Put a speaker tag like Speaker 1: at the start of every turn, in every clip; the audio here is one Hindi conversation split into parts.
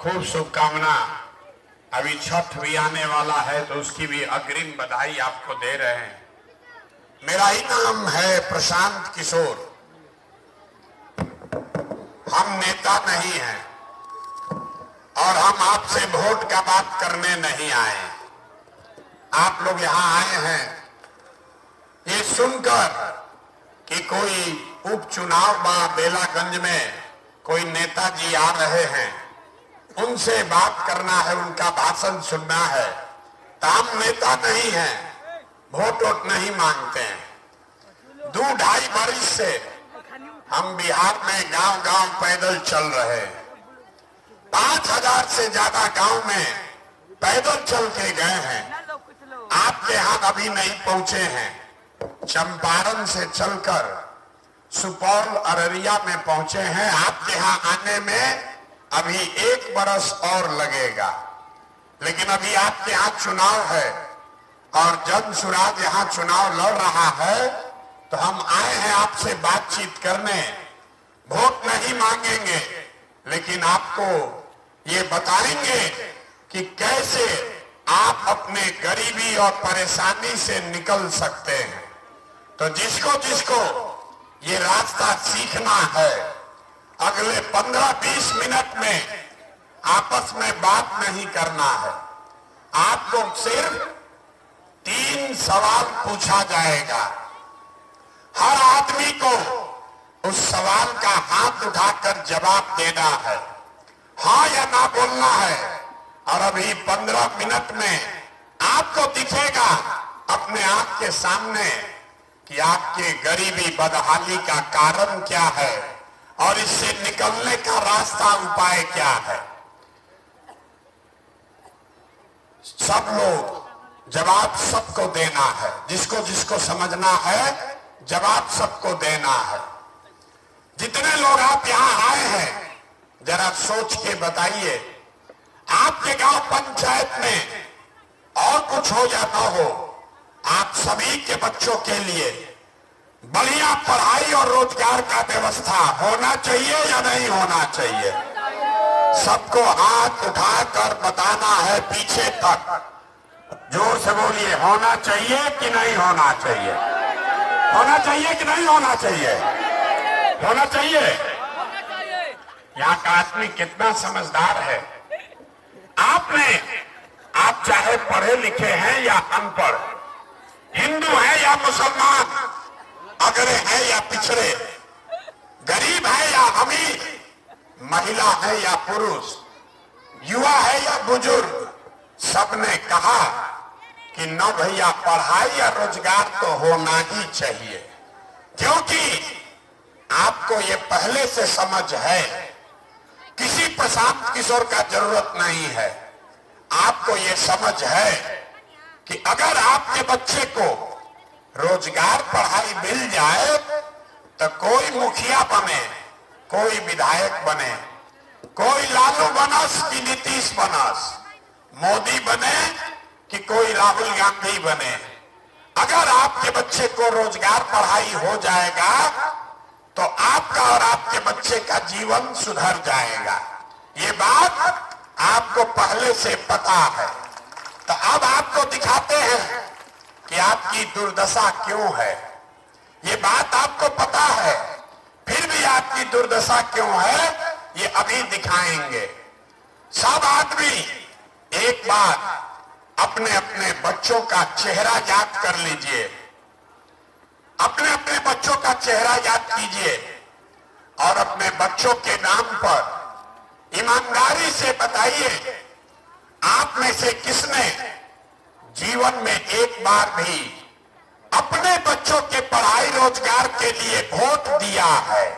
Speaker 1: खूब शुभकामना। अभी छठ भी आने वाला है तो उसकी भी अग्रिम बधाई आपको दे रहे हैं। मेरा ही नाम है प्रशांत किशोर। हम नेता नहीं हैं और हम आपसे वोट का बात करने नहीं आए। आप लोग यहां आए हैं ये सुनकर कि कोई उपचुनाव बेलागंज में कोई नेताजी आ रहे हैं, उनसे बात करना है, उनका भाषण सुनना है। तो हम नेता नहीं हैं, वोट वोट नहीं मांगते हैं। 2-2.5 वर्ष से हम बिहार में गांव गांव पैदल चल रहे हैं। 5000 से ज्यादा गांव में पैदल चल के गए हैं। आपके यहां अभी नहीं पहुंचे हैं। चंपारण से चलकर सुपौल अररिया में पहुंचे हैं। आपके यहां आने में अभी 1 बरस और लगेगा। लेकिन अभी आपके यहां चुनाव है और जन सुराज यहां चुनाव लड़ रहा है, तो हम आए हैं आपसे बातचीत करने। वोट नहीं मांगेंगे, लेकिन आपको ये बताएंगे कि कैसे आप अपने गरीबी और परेशानी से निकल सकते हैं। तो जिसको जिसको ये रास्ता सीखना है, अगले 15-20 मिनट में आपस में बात नहीं करना है। आपको सिर्फ 3 सवाल पूछा जाएगा। हर आदमी को उस सवाल का हाथ उठाकर जवाब देना है, हाँ या ना बोलना है। और अभी 15 मिनट में आपको दिखेगा अपने आंख के सामने कि आपके गरीबी बदहाली का कारण क्या है और इससे निकलने का रास्ता उपाय क्या है। सब लोग जवाब सबको देना है। जिसको जिसको समझना है जवाब सबको देना है। जितने लोग आप यहां आए हैं, जरा सोच के बताइए, आपके गांव पंचायत में और कुछ हो जाता हो, आप सभी के बच्चों के लिए बढ़िया पढ़ाई और रोजगार का व्यवस्था होना चाहिए या नहीं होना चाहिए? सबको हाथ उठाकर बताना है पीछे तक। जोर से बोलिए, होना चाहिए कि नहीं होना चाहिए? होना चाहिए कि नहीं होना चाहिए? होना चाहिए। यहाँ का आदमी कितना समझदार है। आप चाहे पढ़े लिखे हैं या अनपढ़, हिंदू है या मुसलमान, अगरे हैं या पिछड़े, गरीब है या अमीर, महिला है या पुरुष, युवा है या बुजुर्ग, सबने कहा कि न भैया पढ़ाई या रोजगार तो होना ही चाहिए। क्योंकि आपको ये पहले से समझ है, किसी प्रशांत किशोर का जरूरत नहीं है। आपको ये समझ है कि अगर आपके बच्चे को रोजगार पढ़ाई मिल जाए तो कोई मुखिया बने, कोई विधायक बने, कोई लालू बनस कि नीतीश बनस, मोदी बने कि कोई राहुल गांधी बने, अगर आपके बच्चे को रोजगार पढ़ाई हो जाएगा तो आपका और आपके बच्चे का जीवन सुधर जाएगा। ये बात आपको पहले से पता है। तो अब आपको दिखाते हैं कि आपकी दुर्दशा क्यों है। ये बात आपको पता है, फिर भी आपकी दुर्दशा क्यों है, ये अभी दिखाएंगे। सब आदमी एक बार अपने अपने बच्चों का चेहरा याद कर लीजिए, अपने अपने बच्चों का चेहरा याद कीजिए और अपने बच्चों के नाम पर ईमानदारी से बताइए, आप में से किसने जीवन में एक बार भी अपने बच्चों के पढ़ाई रोजगार के लिए वोट दिया है?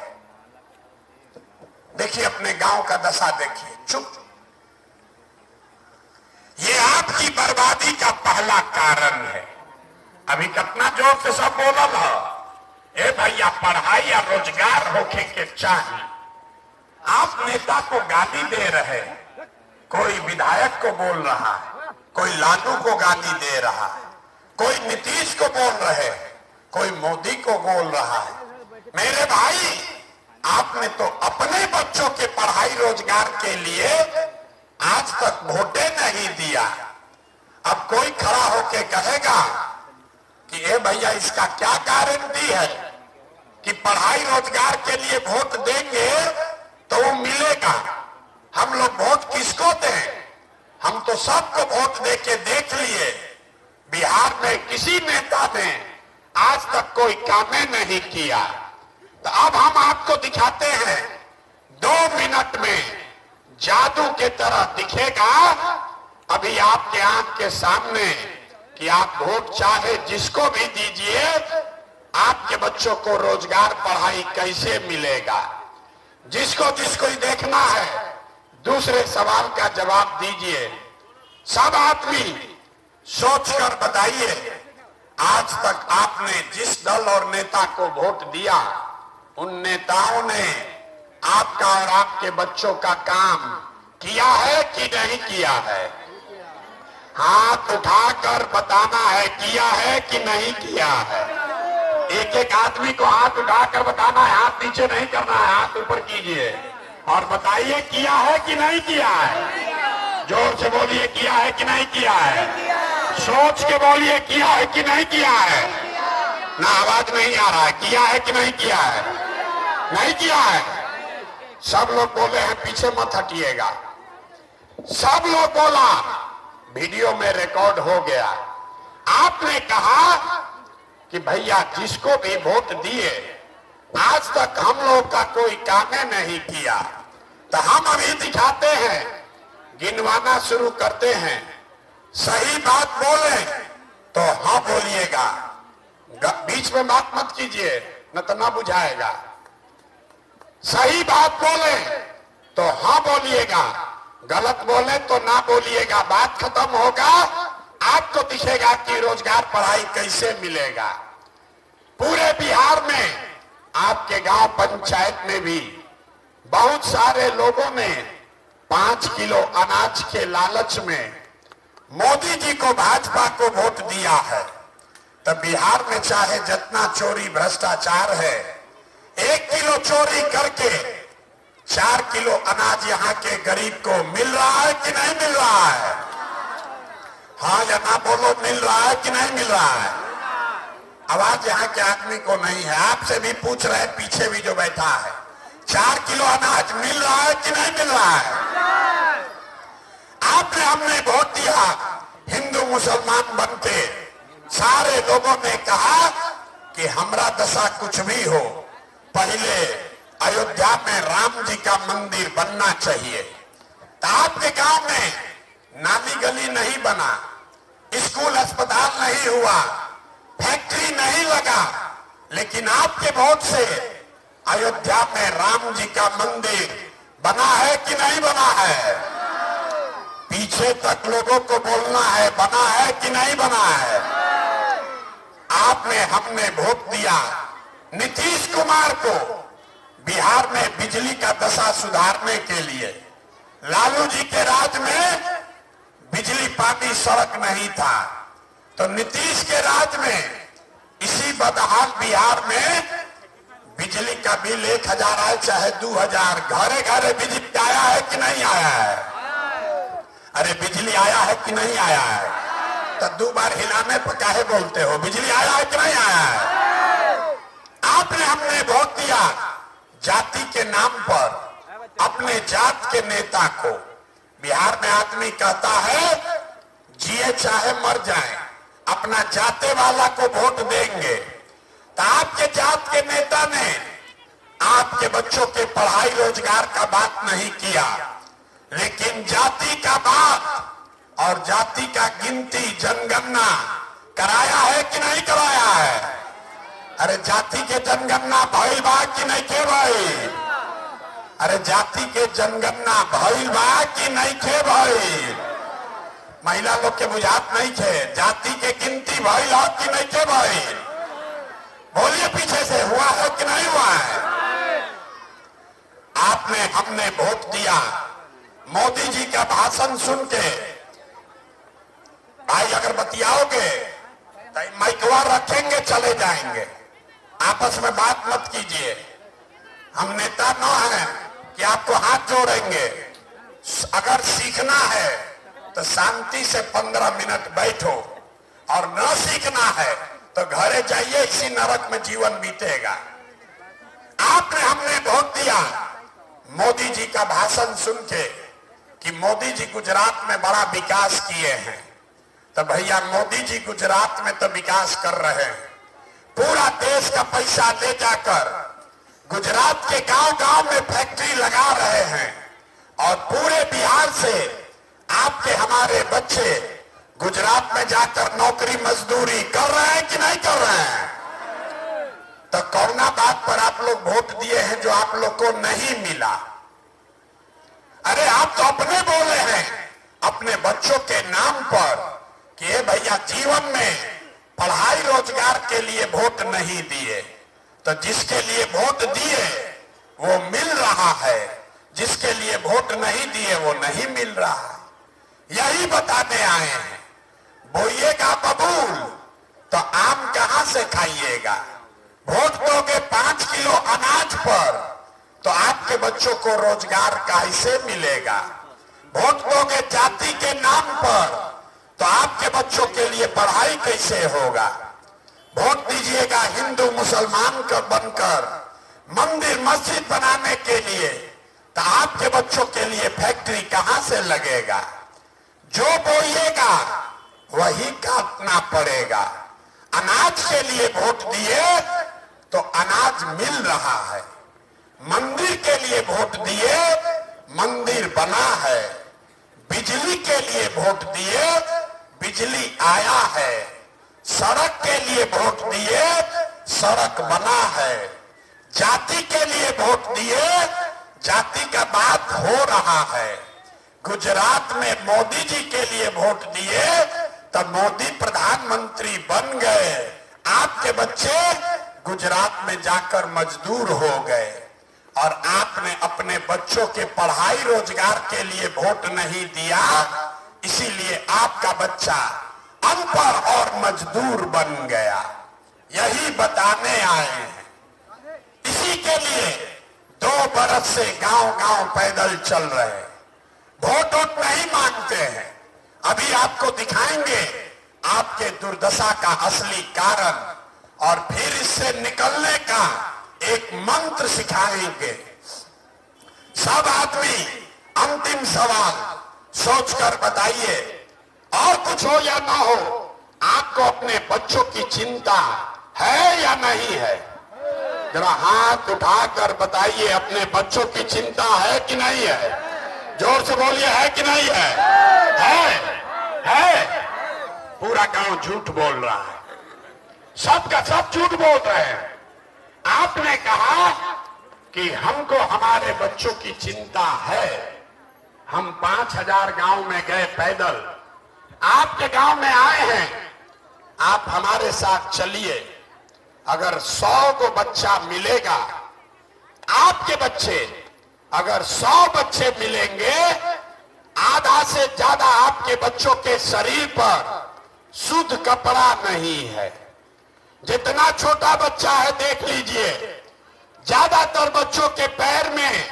Speaker 1: देखिए अपने गांव का दशा देखिए। चुप। ये आपकी बर्बादी का पहला कारण है। अभी कितना जोर से सब बोलल है, ए भैया पढ़ाई या रोजगार होके के चाहिए। आप नेता को गाली दे रहे हैं, कोई विधायक को बोल रहा है, कोई लालू को गाली दे रहा है, कोई नीतीश को बोल रहे हैं, कोई मोदी को बोल रहा है। मेरे भाई, आपने तो अपने बच्चों के पढ़ाई रोजगार के लिए दिया। अब कोई खड़ा होके कहेगा कि ए भैया इसका क्या गारंटी है कि पढ़ाई रोजगार के लिए वोट देंगे तो वो मिलेगा। हम लोग वोट किसको दें? हम तो सबको वोट दे के देख लिए, बिहार में किसी नेता ने आज तक कोई काम नहीं किया। तो अब हम आपको दिखाते हैं, 2 मिनट में जादू के तरह दिखेगा अभी आपके आंख के सामने कि आप वोट चाहे जिसको भी दीजिए, आपके बच्चों को रोजगार पढ़ाई कैसे मिलेगा। जिसको जिसको ही देखना है दूसरे सवाल का जवाब दीजिए। सब आदमी सोचकर बताइए, आज तक आपने जिस दल और नेता को वोट दिया, उन नेताओं ने आपका और आपके बच्चों का काम किया है कि नहीं किया है? हाथ उठाकर बताना है, किया है कि नहीं किया है। एक एक आदमी को हाथ उठाकर बताना है, हाथ नीचे नहीं करना है, हाथ ऊपर कीजिए और बताइए किया है कि नहीं किया है। जोर से बोलिए, किया है कि नहीं किया है। सोच के बोलिए, किया है कि नहीं किया है। ना आवाज नहीं आ रहा है, किया है कि नहीं किया है? नहीं किया है। सब लोग बोले हैं, पीछे मत हटिएगा। सब लोग बोला, वीडियो में रिकॉर्ड हो गया। आपने कहा कि भैया जिसको भी वोट दिए आज तक हम लोग का कोई काम नहीं किया। तो हम अभी दिखाते हैं, गिनवाना शुरू करते हैं। सही बात बोले तो हाँ बोलिएगा, बीच में बात मत कीजिए न तो ना बुझाएगा। सही बात बोले तो हाँ बोलिएगा, गलत बोले तो ना बोलिएगा। बात खत्म होगा, आपको दिखेगा कि रोजगार पढ़ाई कैसे मिलेगा। पूरे बिहार में आपके गांव पंचायत में भी बहुत सारे लोगों ने 5 किलो अनाज के लालच में मोदी जी को, भाजपा को वोट दिया है। तो बिहार में चाहे जितना चोरी भ्रष्टाचार है, 1 किलो चोरी करके 4 किलो अनाज यहाँ के गरीब को मिल रहा है कि नहीं मिल रहा है? हाँ या ना बोलो, मिल रहा है कि नहीं मिल रहा है? आवाज यहाँ के आदमी को नहीं है। आपसे भी पूछ रहे, पीछे भी जो बैठा है, 4 किलो अनाज मिल रहा है कि नहीं मिल रहा है? आपने, हमने वोट दिया, हिंदू मुसलमान बनके सारे लोगों ने कहा कि हमरा दशा कुछ भी हो, पहले अयोध्या में राम जी का मंदिर बनना चाहिए। तो आपके गांव में नाली गली नहीं बना, स्कूल अस्पताल नहीं हुआ, फैक्ट्री नहीं लगा, लेकिन आपके वोट से अयोध्या में राम जी का मंदिर बना है कि नहीं बना है? पीछे तक लोगों को बोलना है, बना है कि नहीं बना है? आपने, हमने वोट दिया नीतीश कुमार को बिहार में बिजली का दशा सुधारने के लिए। लालू जी के राज में बिजली, पानी, सड़क नहीं था, तो नीतीश के राज में इसी बदहाल बिहार में बिजली का बिल 1000 आए चाहे 2000, घरे घरे बिजली आया है कि नहीं आया है? अरे बिजली आया है कि नहीं आया है? तो 2 बार हिलाने पर काहे बोलते हो? बिजली आया है कि नहीं आया है? आपने, हमने वोट दिया जाति के नाम पर अपने जात के नेता को। बिहार में आदमी कहता है जिए चाहे मर जाए, अपना जाते वाला को वोट देंगे। तो आपके जात के नेता ने आपके बच्चों के पढ़ाई रोजगार का बात नहीं किया, लेकिन जाति का बात और जाति का गिनती, जनगणना कराया है कि नहीं कराया है? अरे जाति के जनगणना भइल बा कि नहीं थे भाई? अरे जाति के जनगणना भइल बा कि नहीं थे भाई? महिला लोग के बुझात नहीं थे, जाति के गिनती भइल हो कि नहीं थे भाई? बोलिए पीछे से, हुआ है कि नहीं हुआ है? आपने, हमने वोट दिया, मोदी जी का भाषण सुन के भाई अगर बतियाओगे तो माइकवा रखेंगे, चले जाएंगे। आपस में बात मत कीजिए। हम नेता न हैं कि आपको हाथ जोड़ेंगे। अगर सीखना है तो शांति से 15 मिनट बैठो, और न सीखना है तो घरे जाइए, इसी नरक में जीवन बीतेगा। आपने हमने वोट दिया मोदी जी का भाषण सुन के कि मोदी जी गुजरात में बड़ा विकास किए हैं। तो भैया मोदी जी गुजरात में तो विकास कर रहे हैं, पूरा देश का पैसा ले जाकर गुजरात के गांव-गांव में फैक्ट्री लगा रहे हैं, और पूरे बिहार से आपके हमारे बच्चे गुजरात में जाकर नौकरी मजदूरी कर रहे हैं कि नहीं कर रहे हैं? तो कौना बात पर आप लोग वोट दिए हैं जो आप लोग को नहीं मिला? अरे आप तो अपने बोले हैं अपने बच्चों के नाम पर कि ये भैया जीवन में पढ़ाई रोजगार के लिए वोट नहीं दिए, तो जिसके लिए वोट दिए वो मिल रहा है, जिसके लिए वोट नहीं दिए वो नहीं मिल रहा है। यही बताने आए हैं। बोइएगा बबूल तो आम कहां से खाइएगा? वोट दोगे 5 किलो अनाज पर तो आपके बच्चों को रोजगार कैसे मिलेगा? वोट दोगे जाति के नाम पर तो आपके बच्चों के लिए पढ़ाई कैसे होगा? वोट दीजिएगा हिंदू मुसलमान का बनकर मंदिर मस्जिद बनाने के लिए, तो आपके बच्चों के लिए फैक्ट्री कहां से लगेगा? जो बोइएगा वही काटना पड़ेगा। अनाज के लिए वोट दिए तो अनाज मिल रहा है, मंदिर के लिए वोट दिए मंदिर बना है, बिजली के लिए वोट दिए बिजली आया है, सड़क के लिए वोट दिए सड़क बना है, जाति के लिए वोट दिए जाति का बात हो रहा है। गुजरात में मोदी जी के लिए वोट दिए तो मोदी प्रधानमंत्री बन गए, आपके बच्चे गुजरात में जाकर मजदूर हो गए, और आपने अपने बच्चों के पढ़ाई रोजगार के लिए वोट नहीं दिया, इसीलिए आपका बच्चा अनपढ़ और मजदूर बन गया। यही बताने आए हैं। इसी के लिए 2 बरस से गांव-गांव पैदल चल रहे हैं, वोट नहीं मांगते हैं। अभी आपको दिखाएंगे आपके दुर्दशा का असली कारण, और फिर इससे निकलने का एक मंत्र सिखाएंगे। सब आदमी अंतिम सवाल सोचकर बताइए, और कुछ हो या ना हो, आपको अपने बच्चों की चिंता है या नहीं है? जरा हाथ उठाकर बताइए, अपने बच्चों की चिंता है कि नहीं है? जोर से बोलिए, है कि नहीं है? है। पूरा गांव झूठ बोल रहा है, सबका सब झूठ बोल रहे हैं। आपने कहा कि हमको हमारे बच्चों की चिंता है। हम 5000 गांव में गए पैदल, आपके गांव में आए हैं, आप हमारे साथ चलिए। अगर 100 को बच्चा मिलेगा, आपके बच्चे अगर 100 बच्चे मिलेंगे, आधा से ज्यादा आपके बच्चों के शरीर पर शुद्ध कपड़ा नहीं है। जितना छोटा बच्चा है देख लीजिए, ज्यादातर बच्चों के पैर में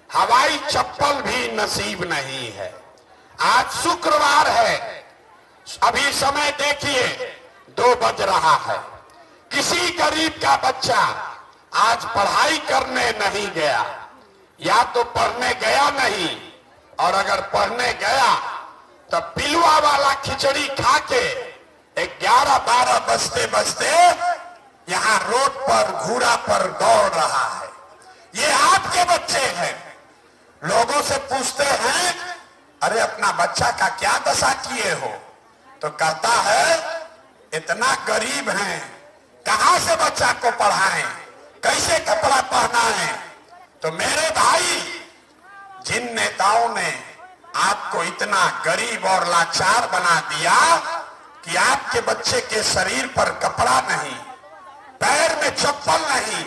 Speaker 1: हवाई चप्पल भी नसीब नहीं है। आज शुक्रवार है, अभी समय देखिए 2 बज रहा है। किसी गरीब का बच्चा आज पढ़ाई करने नहीं गया, या तो पढ़ने गया नहीं, और अगर पढ़ने गया तो पिलुआ वाला खिचड़ी खा के 11-12 बजते बजते यहाँ रोड पर घूरा पर दौड़ रहा है। ये आपके बच्चे हैं। लोगों से पूछते हैं, अरे अपना बच्चा का क्या दशा किए हो? तो कहता है इतना गरीब हैं, कहां से बच्चा को पढ़ाएं, कैसे कपड़ा पहनाएं? तो मेरे भाई, जिन नेताओं ने आपको इतना गरीब और लाचार बना दिया कि आपके बच्चे के शरीर पर कपड़ा नहीं, पैर में चप्पल नहीं,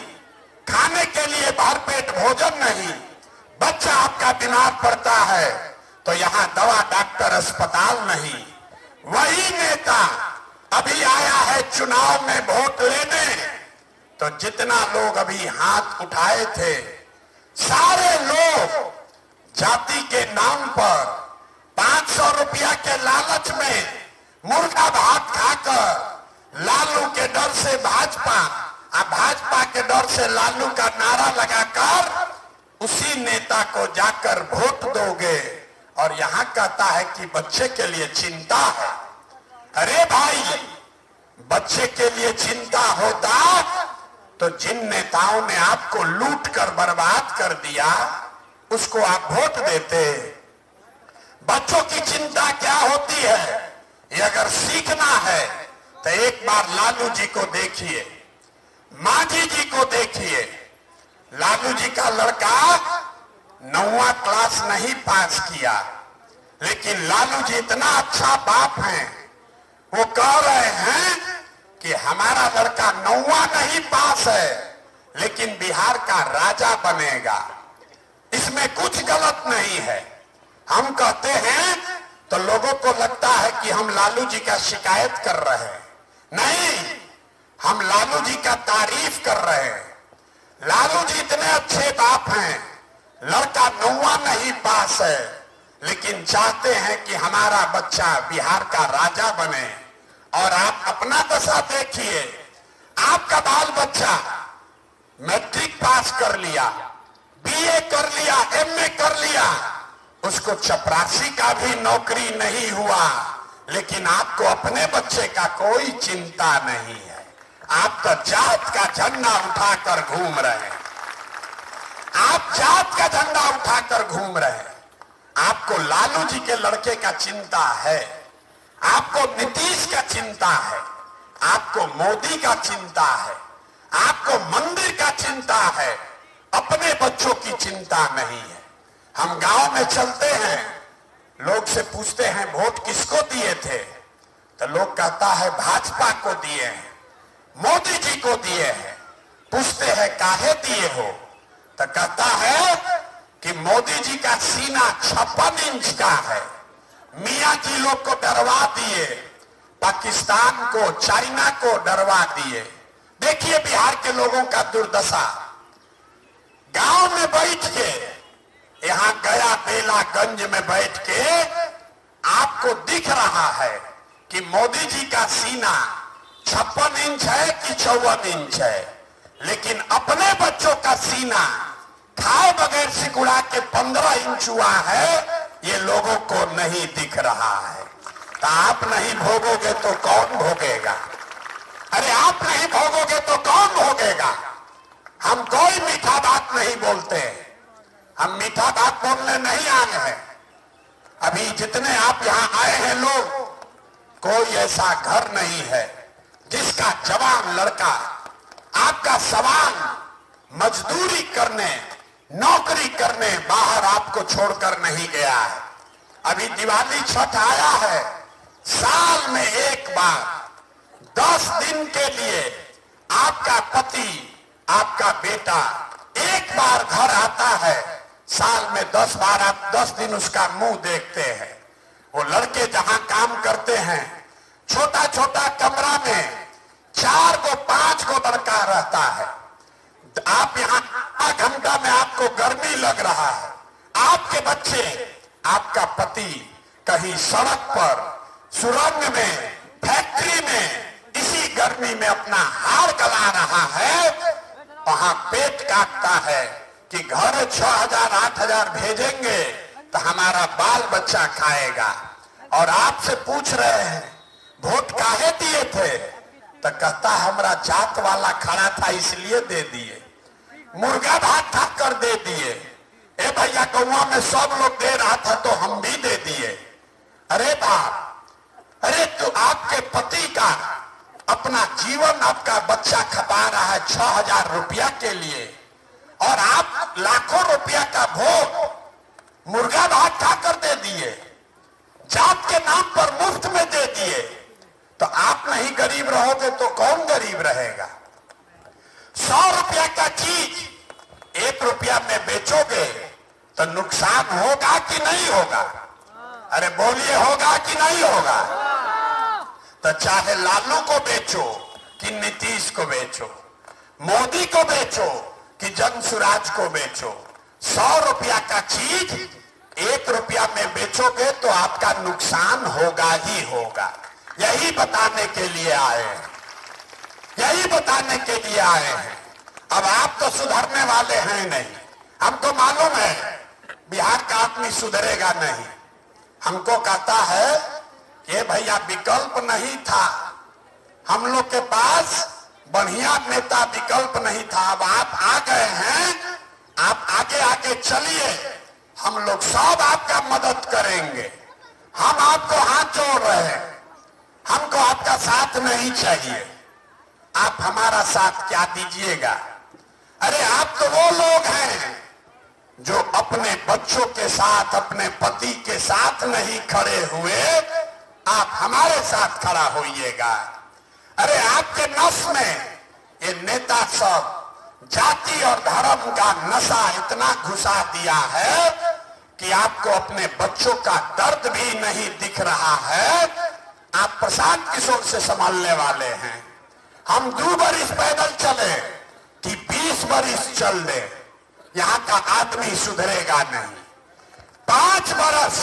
Speaker 1: खाने के लिए भरपेट भोजन नहीं, बच्चा आपका बीमार पड़ता है तो यहाँ दवा डॉक्टर अस्पताल नहीं, वही नेता अभी आया है चुनाव में वोट लेने, तो जितना लोग अभी हाथ उठाए थे, सारे लोग जाति के नाम पर 500 रुपया के के डर से लालू का नारा लगाकर उसी नेता को जाकर वोट दोगे, और यहां कहता है कि बच्चे के लिए चिंता है। अरे भाई, बच्चे के लिए चिंता होता तो जिन नेताओं ने आपको लूट कर बर्बाद कर दिया उसको आप वोट देते। बच्चों की चिंता क्या होती है, ये अगर सीखना है तो एक बार लालू जी को देखिए, मांझी जी को देखिए। लालू जी का लड़का 9वां क्लास नहीं पास किया, लेकिन लालू जी इतना अच्छा बाप है, वो कह रहे हैं कि हमारा लड़का 9वां नहीं पास है लेकिन बिहार का राजा बनेगा। इसमें कुछ गलत नहीं है। हम कहते हैं तो लोगों को लगता है कि हम लालू जी का शिकायत कर रहे हैं। नहीं, हम लालू जी का तारीफ कर रहे हैं। लालू जी इतने अच्छे बाप हैं, लड़का 9वां नहीं पास है लेकिन चाहते हैं कि हमारा बच्चा बिहार का राजा बने। और आप अपना दशा देखिए, आपका बाल बच्चा मैट्रिक पास कर लिया, बीए कर लिया, एमए कर लिया, उसको चपरासी का भी नौकरी नहीं हुआ, लेकिन आपको अपने बच्चे का कोई चिंता नहीं है। आप तो जात का झंडा उठाकर घूम रहे हैं, आप जात का झंडा उठाकर घूम रहे हैं। आपको लालू जी के लड़के का चिंता है, आपको नीतीश का चिंता है, आपको मोदी का चिंता है, आपको मंदिर का चिंता है, अपने बच्चों की चिंता नहीं है। हम गांव में चलते हैं, लोग से पूछते हैं वोट किसको दिए थे, तो लोग कहता है भाजपा को दिए हैं, मोदी जी को दिए हैं। पूछते हैं काहे दिए हो, तो कहता है कि मोदी जी का सीना 56 इंच का है, मियां जी लोग को डरवा दिए, पाकिस्तान को, चाइना को डरवा दिए। देखिए बिहार के लोगों का दुर्दशा। गांव में बैठ के, यहां गया बेलागंज में बैठ के आपको दिख रहा है कि मोदी जी का सीना 56 इंच है कि 54 इंच है, लेकिन अपने बच्चों का सीना खाए बगैर सिकुड़ा के 15 इंच हुआ है, ये लोगों को नहीं दिख रहा है। तो आप नहीं भोगोगे तो कौन भोगेगा? अरे आप नहीं भोगोगे तो कौन भोगेगा? हम कोई मीठा बात नहीं बोलते, हम मीठा बात बोलने नहीं आए हैं। अभी जितने आप यहां आए हैं लोग, कोई ऐसा घर नहीं है जिसका जवान लड़का आपका सवाल मजदूरी करने, नौकरी करने बाहर आपको छोड़कर नहीं गया है। अभी दिवाली छठ आया है, साल में एक बार 10 दिन के लिए आपका पति, आपका बेटा एक बार घर आता है, साल में 10 दिन उसका मुंह देखते हैं। वो लड़के जहां काम करते हैं, छोटा छोटा कमरा में 4 को 5 को लड़का रहता है। आप यहाँ आधा घंटा में आपको गर्मी लग रहा है, आपके बच्चे, आपका पति कहीं सड़क पर, सुरंग में, फैक्ट्री में इसी गर्मी में अपना हार गला रहा है, वहां पेट काटता है कि घर 6,000 8,000 भेजेंगे तो हमारा बाल बच्चा खाएगा। और आपसे पूछ रहे हैं वोट काहे दिए थे, तो कहता हमारा जात वाला खड़ा था इसलिए दे दिए, मुर्गा भात खाकर दे दिए। ए भैया गौवा में सब लोग दे रहा था तो हम भी दे दिए। अरे बाप, अरे तो आपके पति का अपना जीवन आपका बच्चा खपा रहा है 6,000 रुपया के लिए, और आप लाखों रुपया का भोग मुर्गा भात खाकर दे दिए, जात के नाम पर मुफ्त में दे दिए। तो आप नहीं गरीब रहोगे तो कौन गरीब रहेगा? 100 रुपया का चीज 1 रुपया में बेचोगे तो नुकसान होगा कि नहीं होगा? अरे बोलिए, होगा कि नहीं होगा? तो चाहे लालू को बेचो कि नीतीश को बेचो, मोदी को बेचो कि जनसुराज को बेचो, 100 रुपया का चीज 1 रुपया में बेचोगे तो आपका नुकसान होगा ही होगा। यही बताने के लिए आए हैं, यही बताने के लिए आए हैं। अब आप तो सुधरने वाले हैं नहीं, हमको मालूम है बिहार का आदमी सुधरेगा नहीं। हमको कहता है कि भैया विकल्प नहीं था, हम लोग के पास बढ़िया नेता विकल्प नहीं था। अब आप आ गए हैं, आप आगे आगे चलिए, हम लोग सब आपका मदद करेंगे। हम आपको हाथ जोड़ रहे हैं, हमको आपका साथ नहीं चाहिए, आप हमारा साथ क्या दीजिएगा। अरे आप तो वो लोग हैं जो अपने बच्चों के साथ, अपने पति के साथ नहीं खड़े हुए, आप हमारे साथ खड़ा होइएगा। अरे आपके नस में ये नेता सब जाति और धर्म का नशा इतना घुसा दिया है कि आपको अपने बच्चों का दर्द भी नहीं दिख रहा है। आप प्रशांत किशोर से संभालने वाले हैं। हम 2 बरिस पैदल चले कि 20 बरिस चल दे, यहाँ का आदमी सुधरेगा नहीं। 5 बरस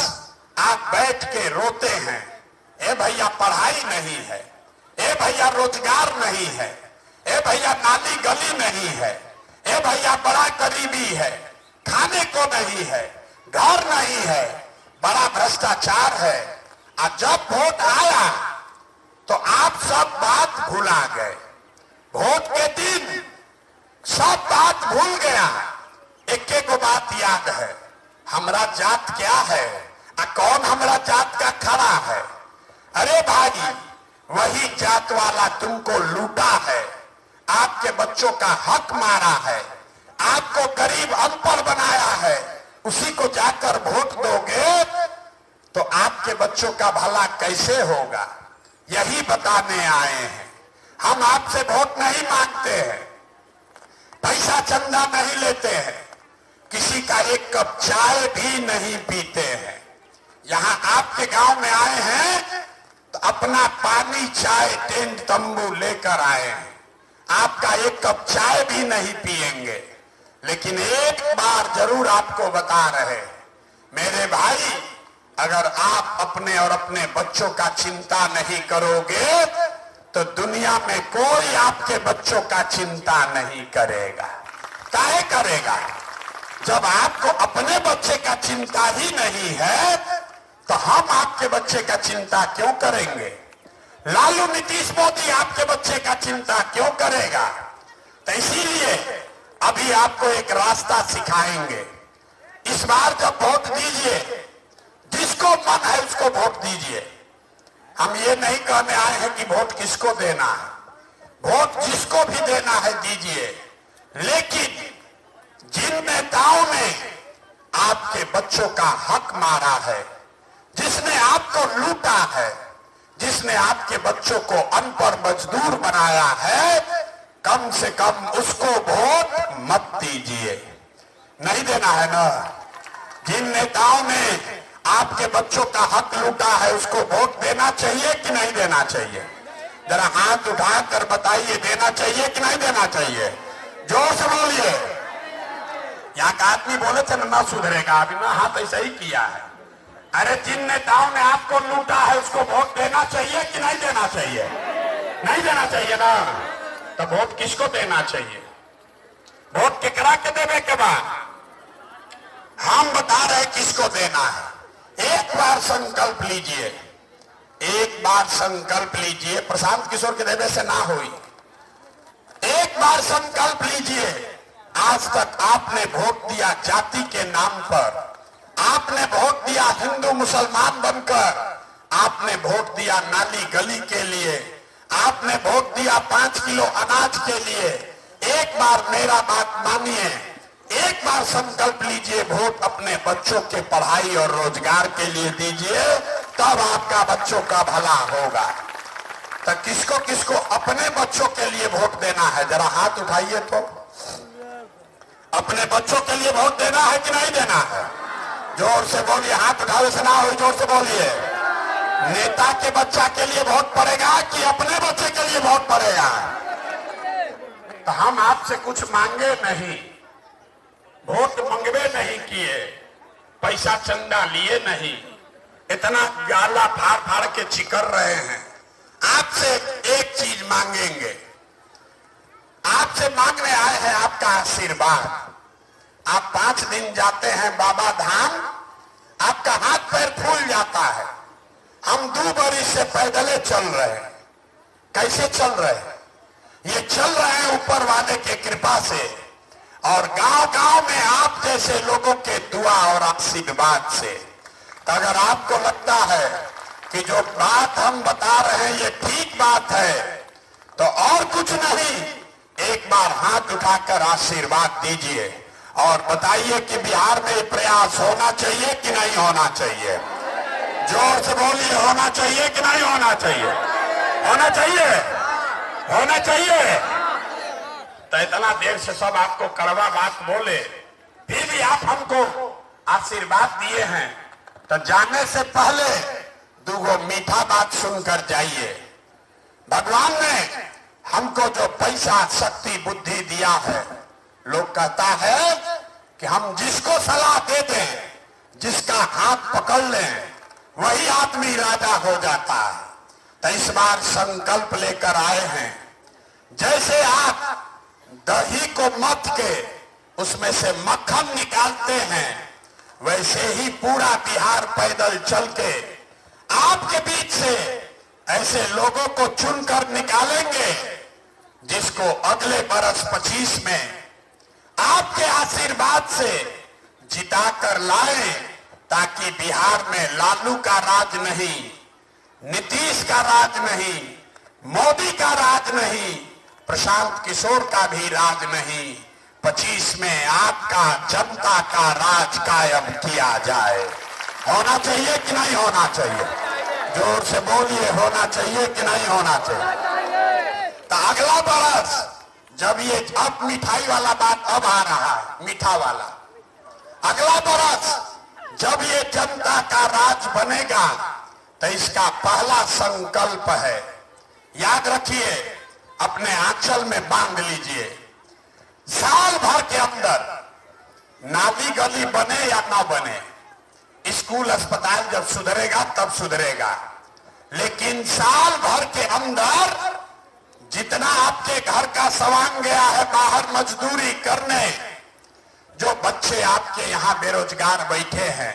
Speaker 1: आप बैठ के रोते हैं, ए भैया पढ़ाई नहीं है, ए भैया रोजगार नहीं है, ए भैया नाली गली नहीं है, ए भैया बड़ा गरीबी है, खाने को नहीं है, घर नहीं है, बड़ा भ्रष्टाचार है। और जब वोट आया तो आप सब बात भुला गए। वोट के दिन सब बात भूल गया। एक बात याद है, हमरा जात क्या है, कौन हमरा जात का खड़ा है। अरे भाई, वही जात वाला तुमको लूटा है, आपके बच्चों का हक मारा है, आपको गरीब अनपढ़ बनाया है, उसी को जाकर वोट दोगे तो आपके बच्चों का भला कैसे होगा। यही बताने आए हैं। हम आपसे वोट नहीं मांगते हैं, पैसा चंदा नहीं लेते हैं, किसी का एक कप चाय भी नहीं पीते हैं। यहाँ आपके गांव में आए हैं तो अपना पानी, चाय, टेंट, तंबू लेकर आए हैं। आपका एक कप चाय भी नहीं पिएंगे। लेकिन एक बार जरूर आपको बता रहे, मेरे भाई, अगर आप अपने और अपने बच्चों का चिंता नहीं करोगे तो दुनिया में कोई आपके बच्चों का चिंता नहीं करेगा। काहे करेगा? जब आपको अपने बच्चे का चिंता ही नहीं है तो हम आपके बच्चे का चिंता क्यों करेंगे? लालू, नीतीश, मोदी आपके बच्चे का चिंता क्यों करेगा? तो इसीलिए अभी आपको एक रास्ता सिखाएंगे। इस बार जब वोट दीजिए, जिसको मन है उसको वोट दीजिए। हम ये नहीं कहने आए हैं कि वोट किसको देना है, वोट जिसको भी देना है दीजिए। लेकिन जिन नेताओं ने आपके बच्चों का हक मारा है, जिसने आपको लूटा है, जिसने आपके बच्चों को अनपढ़ मजदूर बनाया है, कम से कम उसको वोट मत दीजिए। नहीं देना है ना? जिन नेताओं ने आपके बच्चों का हक लूटा है उसको वोट देना चाहिए कि नहीं देना चाहिए? जरा हाथ उठाकर बताइए, देना चाहिए कि नहीं देना चाहिए? जोर से बोलिए। यहाँ का आदमी बोले थे ना सुधरेगा, अभी ना हाथ ऐसा ही किया है। अरे जिन नेताओं ने आपको लूटा है उसको वोट देना चाहिए कि नहीं देना चाहिए? नहीं देना चाहिए ना? तो वोट किसको देना चाहिए? वोट केकरा के देवे के बाद हम बता रहे किसको देना है। एक बार संकल्प लीजिए, एक बार संकल्प लीजिए, प्रशांत किशोर के देवे से ना हुई। एक बार संकल्प लीजिए, आज तक आपने वोट दिया जाति के नाम पर, आपने वोट दिया हिंदू मुसलमान बनकर, आपने वोट दिया नाली गली के लिए, आपने वोट दिया 5 किलो अनाज के लिए। एक बार मेरा बात मानिए, एक बार संकल्प लीजिए, वोट अपने बच्चों के पढ़ाई और रोजगार के लिए दीजिए, तब आपका बच्चों का भला होगा। तो किसको किसको अपने बच्चों के लिए वोट देना है? जरा हाथ उठाइए तो। अपने बच्चों के लिए वोट देना है कि नहीं देना है? जोर से बोलिए, हाथ उठावे से ना हो, जोर से बोलिए। नेता के बच्चा के लिए वोट पड़ेगा कि अपने बच्चे के लिए वोट पड़ेगा? तो हम आपसे कुछ मांगे नहीं, वोट मंगवे नहीं किए, पैसा चंदा लिए नहीं, इतना गाला फाड़ फाड़ के चिकर रहे हैं। आपसे एक चीज मांगेंगे, आपसे मांगने आए हैं आपका आशीर्वाद। आप 5 दिन जाते हैं बाबा धाम, आपका हाथ पैर फूल जाता है। हम 2 बरिस से पैदले चल रहे हैं। कैसे चल रहे हैं? ये चल रहे हैं ऊपर वाले के कृपा से, और गांव गांव में आप जैसे लोगों के दुआ और आशीर्वाद से। तो अगर आपको लगता है कि जो बात हम बता रहे हैं ये ठीक बात है, तो और कुछ नहीं, एक बार हाथ उठाकर आशीर्वाद दीजिए और बताइए कि बिहार में प्रयास होना चाहिए कि नहीं होना चाहिए। जोर से बोलिए, होना चाहिए कि नहीं होना चाहिए? होना चाहिए, होना चाहिए। तो इतना देर से सब आपको कड़वा बात बोले, फिर भी आप हमको आशीर्वाद दिए हैं, तो जाने से पहले 2 मीठा बात सुनकर जाइए। भगवान ने हमको जो पैसा, शक्ति, बुद्धि दिया है, लोग कहता है कि हम जिसको सलाह दे दें, जिसका हाथ पकड़ लें, वही आदमी राजा हो जाता है। तो इस बार संकल्प लेकर आए हैं, जैसे आप दही को मथ के उसमें से मक्खन निकालते हैं, वैसे ही पूरा बिहार पैदल चल के आपके बीच से ऐसे लोगों को चुनकर निकालेंगे जिसको अगले बरस 25 में आपके आशीर्वाद से जिताकर लाएं, ताकि बिहार में लालू का राज नहीं, नीतीश का राज नहीं, मोदी का राज नहीं, प्रशांत किशोर का भी राज नहीं, 25 में आपका, जनता का राज कायम किया जाए। होना चाहिए कि नहीं होना चाहिए? जोर से बोलिए, होना चाहिए कि नहीं होना चाहिए? तो अगला बरस जब ये, अब मिठाई वाला बात अब आ रहा है, मीठा वाला, अगला बरस जब ये जनता का राज बनेगा, तो इसका पहला संकल्प है, याद रखिए, अपने आंचल में बांध लीजिए, साल भर के अंदर नाली गली बने या ना बने, स्कूल अस्पताल जब सुधरेगा तब सुधरेगा, लेकिन साल भर के अंदर जितना आपके घर का सामान गया है बाहर मजदूरी करने, जो बच्चे आपके यहाँ बेरोजगार बैठे हैं,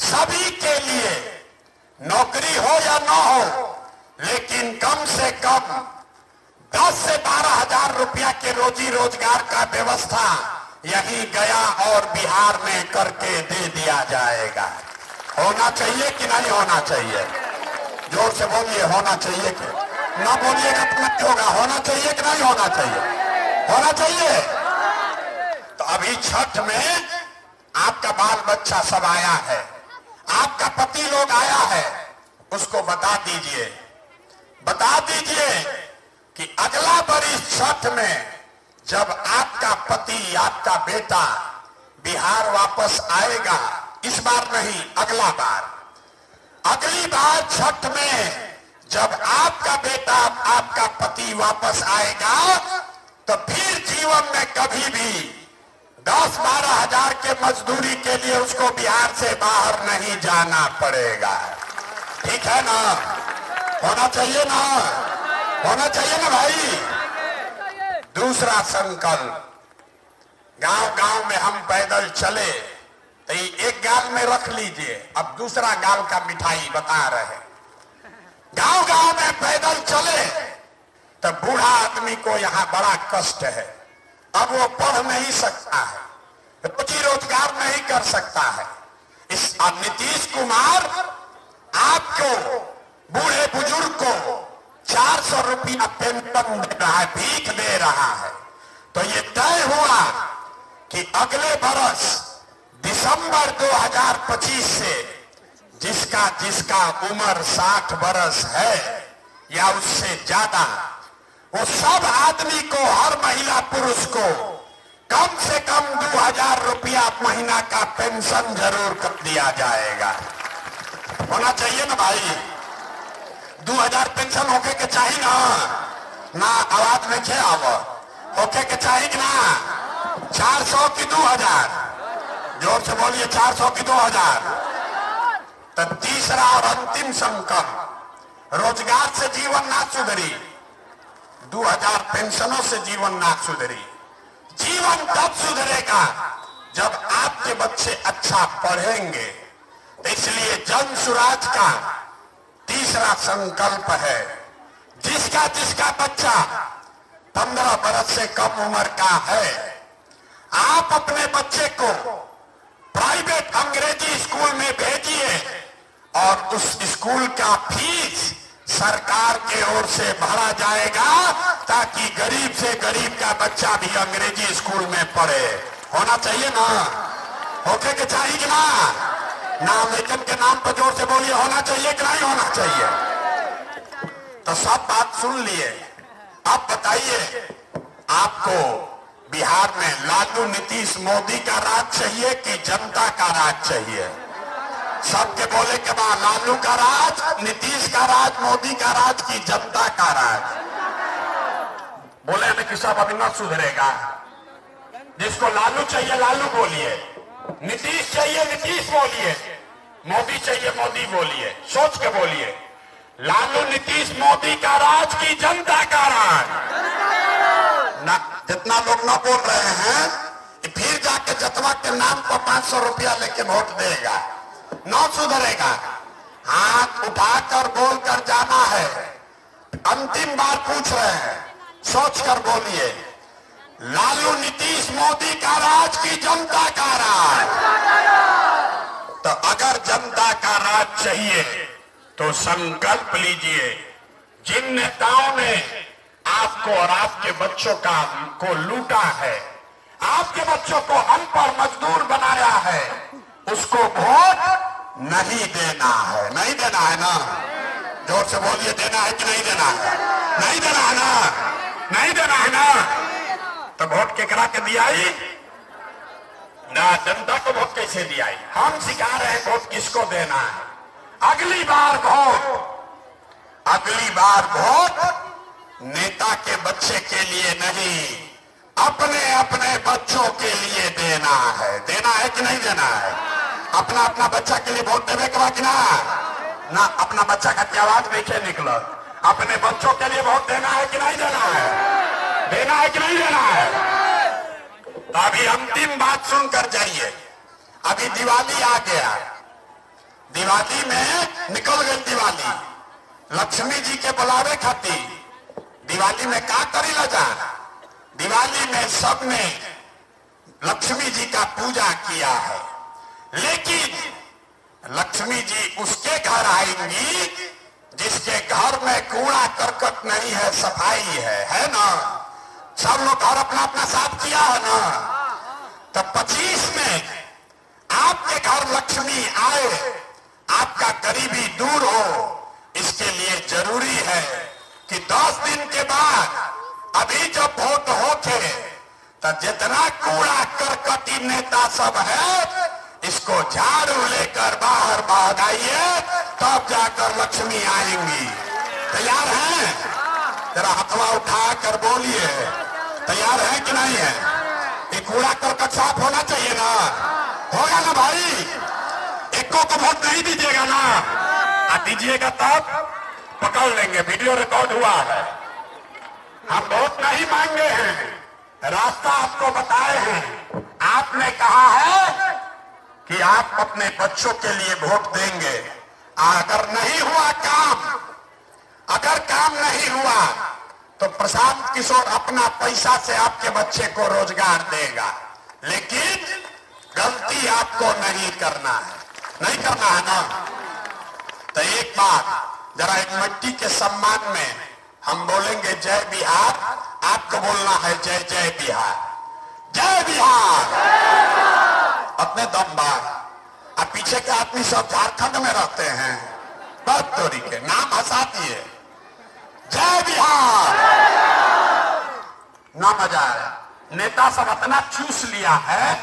Speaker 1: सभी के लिए नौकरी हो या ना हो, लेकिन कम से कम 10 से 12 हजार रुपया के रोजी रोजगार का व्यवस्था यही गया और बिहार में करके दे दिया जाएगा। होना चाहिए कि नहीं होना चाहिए? जोर से बोलिए, होना चाहिए कि ना? बोलिएगा तो नहीं होगा। होना चाहिए कि नहीं होना चाहिए? होना चाहिए। तो अभी छठ में आपका बाल बच्चा सब आया है, आपका पति लोग आया है, उसको बता दीजिए, बता दीजिए कि अगला बरिस छठ में जब आपका पति, आपका बेटा बिहार वापस आएगा, इस बार नहीं, अगला बार, अगली बार छठ में जब आपका बेटा, आपका पति वापस आएगा, तो फिर जीवन में कभी भी 10-12 हजार के मजदूरी के लिए उसको बिहार से बाहर नहीं जाना पड़ेगा। ठीक है ना? होना चाहिए ना? होना चाहिए ना भाई? दूसरा संकल्प, गांव गांव में हम पैदल चले, तो एक गाल में रख लीजिए, अब दूसरा गाल का मिठाई बता रहे। गांव गांव में पैदल चले तो बूढ़ा आदमी को यहाँ बड़ा कष्ट है, अब वो पढ़ नहीं सकता है, रोजी रोजगार नहीं कर सकता है। इस नीतीश कुमार आपको, बूढ़े बुजुर्ग को 400 रुपया पेंशन दे रहा है, भीख दे रहा है। तो ये तय हुआ कि अगले बरस दिसंबर 2025 से जिसका उम्र 60 बरस है या उससे ज्यादा, वो सब आदमी को, हर महिला पुरुष को कम से कम 2000 रुपया महीना का पेंशन जरूर कर दिया जाएगा। होना चाहिए ना भाई? 2000 पेंशन होके के चाहिए ना? आवाज में खे आव होके के चाहिए कि ना? 400 की 2000, जोर से बोलिए, 400 की 2000। तो तीसरा और अंतिम संकल्प, रोजगार से जीवन ना सुधरी, 2000 पेंशनों से जीवन ना सुधरी। जीवन तब सुधरेगा जब आपके बच्चे अच्छा पढ़ेंगे। इसलिए जन सुराज का तीसरा संकल्प है, जिसका जिसका बच्चा 15 बरस से कम उम्र का है, आप अपने बच्चे को प्राइवेट अंग्रेजी स्कूल में भेजिए और उस स्कूल का फीस सरकार के ओर से भरा जाएगा, ताकि गरीब से गरीब का बच्चा भी अंग्रेजी स्कूल में पढ़े। होना चाहिए ना? होके के चाहिए कि ना? नामांकन के नाम पर जोर से बोलिए, होना चाहिए कि नहीं होना चाहिए? तो सब बात सुन लिए। अब बताइए, आपको बिहार में लालू नीतीश मोदी का राज चाहिए कि जनता का राज चाहिए? सबके बोले के बाद लालू का राज, नीतीश का राज, मोदी का राज की जनता का राज? बोले हमें कि सब अभी न सुधरेगा। जिसको लालू चाहिए लालू बोलिए, नीतीश चाहिए नीतीश बोलिए, मोदी चाहिए मोदी बोलिए। सोच के बोलिए, लालू नीतीश मोदी का राज की जनता का राज? ना, जितना लोग न बोल रहे हैं, फिर जाके जतवा के नाम पर 500 रुपया लेके वोट देगा, न सुधरेगा। हाथ उठाकर बोलकर जाना है। अंतिम बार पूछ रहे हैं, सोचकर बोलिए, लालू नीतीश मोदी का राज की जनता का राज? तो अगर जनता का राज चाहिए तो संकल्प लीजिए, जिन नेताओं ने आपको और आपके बच्चों को लूटा है, आपके बच्चों को अनपढ़ मजदूर बनाया है, उसको वोट नहीं देना है। नहीं देना है ना? जोर से बोलिए, देना है कि नहीं देना है? नहीं देना है ना? नहीं देना है ना? तो वोट केकरा के दिया ही ना? जनता को वोट कैसे दिया ही? हम सिखा रहे हैं वोट किसको देना है। अगली बार वोट नेता के बच्चे के लिए नहीं, अपने अपने बच्चों के लिए देना है। देना है कि नहीं देना है? अपना अपना बच्चा के लिए वोट देवे के बाद ना अपना बच्चा का आवाज नहीं निकला। अपने बच्चों के लिए वोट देना है कि नहीं देना है? देना है कि नहीं देना है? तो अभी अंतिम बात सुनकर जाइए। अभी दिवाली आ गया, दिवाली में निकल गई दिवाली, लक्ष्मी जी के बुलावे खातिर दिवाली में क्या करी ला जा? दिवाली में सबने लक्ष्मी जी का पूजा किया है, लेकिन लक्ष्मी जी उसके घर आएंगी जिसके घर में कूड़ा करकट नहीं है, सफाई है ना? सब लोग घर अपना अपना साफ किया है ना? तो 25 में आपके घर लक्ष्मी आए, आपका गरीबी दूर हो, इसके लिए जरूरी है कि 10 दिन के बाद अभी जब वोट होके तो जितना कूड़ा करकटी नेता सब है, इसको झाड़ू लेकर बाहर भागाइए, तब जाकर लक्ष्मी आएंगी। तैयार हैं? जरा हथवा उठा कर बोलिए, तैयार है कि नहीं है? ये कूड़ा करकट साफ होना चाहिए ना? होगा ना भाई? एको को वोट नहीं दीजिएगा ना? दीजिएगा तब पकड़ लेंगे, वीडियो रिकॉर्ड हुआ है। हम वोट नहीं मांगे हैं, रास्ता आपको बताए हैं। आपने कहा है कि आप अपने बच्चों के लिए वोट देंगे। अगर नहीं हुआ काम, अगर काम नहीं हुआ तो प्रशांत किशोर अपना पैसा से आपके बच्चे को रोजगार देगा, लेकिन गलती आपको नहीं करना है। नहीं करना है ना? तो एक बात जरा, एक मिट्टी के सम्मान में हम बोलेंगे जय बिहार, आपको बोलना है जय जय बिहार, जय बिहार। अपने दम बार। अब पीछे के आदमी सब झारखंड में रहते हैं, बात तोरी के नाम हंसा दिए। जय बिहार। ना मजा आया। नेता सब इतना चूस लिया है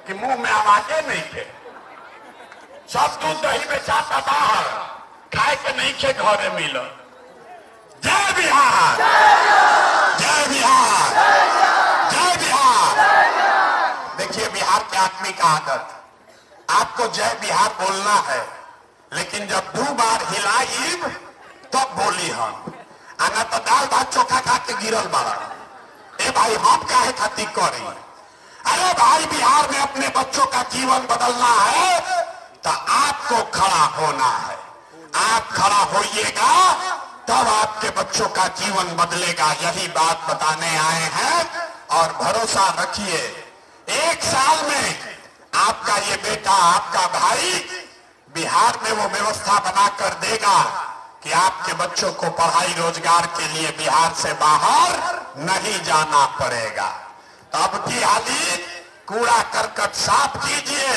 Speaker 1: कि मुंह में आवाजें नहीं थे। सब दूध दही में चाहता बाहर, खाए के नहीं खे घरे मिल। जय बिहार, जय बिहार, जय बिहार। देखिए बिहार के आदमी का आदत, आपको जय बिहार बोलना है, लेकिन जब 2 बार हिलाइब तब बोली हम। आना तो दाल भात चोखा खा के गिरल बाड़ा। ए भाई हम काहे खातिर करी? अरे भाई बिहार में अपने बच्चों का जीवन बदलना है तो आपको खड़ा होना है। आप खड़ा होइएगा तब आपके बच्चों का जीवन बदलेगा। यही बात बताने आए हैं और भरोसा रखिए 1 साल में आपका ये बेटा, आपका भाई बिहार में वो व्यवस्था बना कर देगा कि आपके बच्चों को पढ़ाई रोजगार के लिए बिहार से बाहर नहीं जाना पड़ेगा। तो अब की हाली कूड़ा करकट साफ कीजिए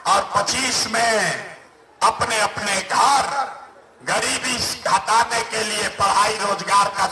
Speaker 1: और 25 में अपने अपने घर गरीबी हटाने के लिए पढ़ाई रोजगार का